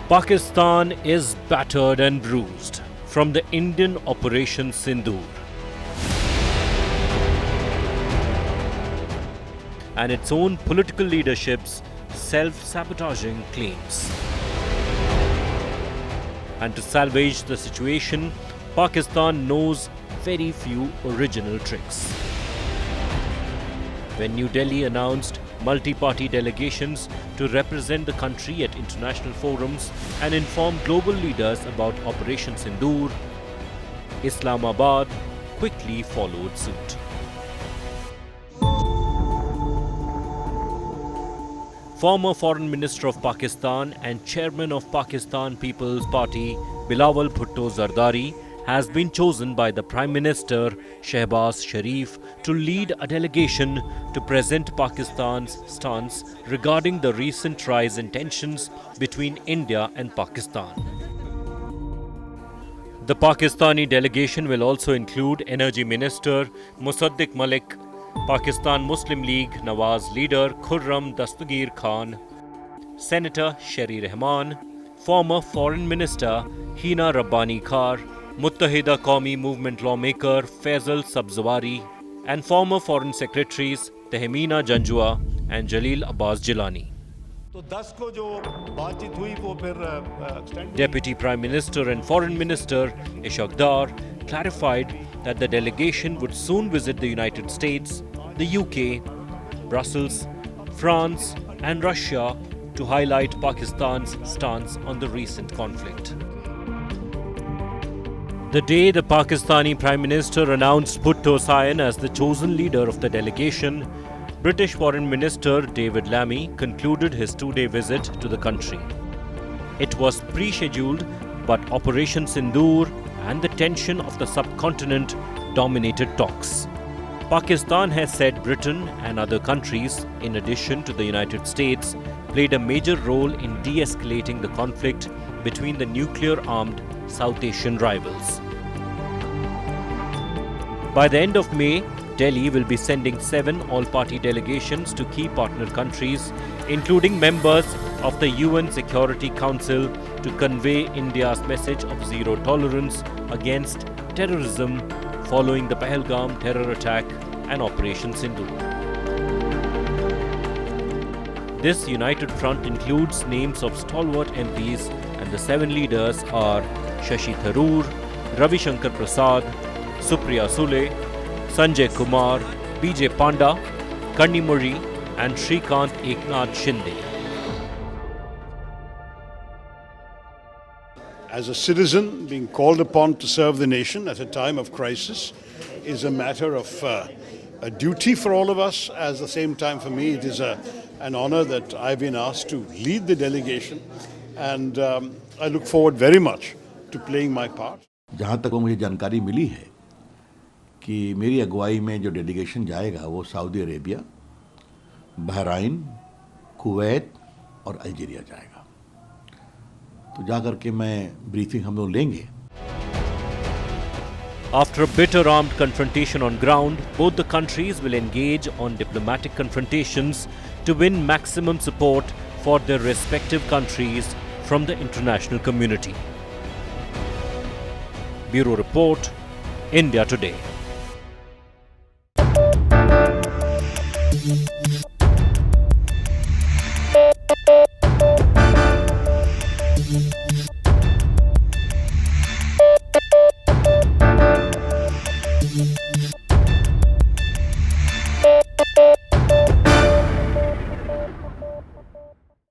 Pakistan is battered and bruised from the Indian Operation Sindoor and its own political leadership's self-sabotaging claims. And to salvage the situation, Pakistan knows very few original tricks. When New Delhi announced multi-party delegations to represent the country at international forums and inform global leaders about Operation Sindoor, Islamabad quickly followed suit. Former Foreign Minister of Pakistan and Chairman of Pakistan People's Party, Bilawal Bhutto Zardari, has been chosen by the Prime Minister Shehbaz Sharif to lead a delegation to present Pakistan's stance regarding the recent rise in tensions between India and Pakistan. The Pakistani delegation will also include Energy Minister Musaddiq Malik, Pakistan Muslim League Nawaz leader Khurram Dastagir Khan, Senator Sherry Rahman, former Foreign Minister Hina Rabbani Khar, Muttahida Qaumi Movement lawmaker Faisal Sabzwari, and former Foreign Secretaries Tehmina Janjua and Jalil Abbas Jilani. Deputy Prime Minister and Foreign Minister Ishaq Dar clarified that the delegation would soon visit the United States, the UK, Brussels, France and Russia to highlight Pakistan's stance on the recent conflict. The day the Pakistani Prime Minister announced Bhutto Sayan as the chosen leader of the delegation, British Foreign Minister David Lammy concluded his two-day visit to the country. It was pre-scheduled, but Operation Sindoor and the tension of the subcontinent dominated talks. Pakistan has said Britain and other countries, in addition to the United States, played a major role in de-escalating the conflict between the nuclear-armed South Asian rivals. By the end of May, Delhi will be sending 7 all-party delegations to key partner countries, including members of the UN Security Council, to convey India's message of zero tolerance against terrorism following the Pahalgam terror attack and Operation Sindoor. This united front includes names of stalwart MPs, and the 7 leaders are Shashi Tharoor, Ravi Shankar Prasad, Supriya Sule, Sanjay Kumar, BJ Panda, Kannimuri and Shrikant Eknath Shinde. As a citizen, being called upon to serve the nation at a time of crisis is a matter of a duty for all of us. At the same time, for me, it is an honor that I've been asked to lead the delegation, and I look forward very much to playing my part. जहाँ तक मुझे जानकारी मिली है कि मेरी अगुवाई में जो डेलीगेशन जाएगा वो सऊदी अरेबिया, बहराइन, कुवैत और अल्जीरिया जाएगा। तो जाकर के मैं ब्रीफिंग हम लोग लेंगे। After a bitter armed confrontation on ground, both the countries will engage on diplomatic confrontations to win maximum support for their respective countries from the international community. Bureau Report, India Today.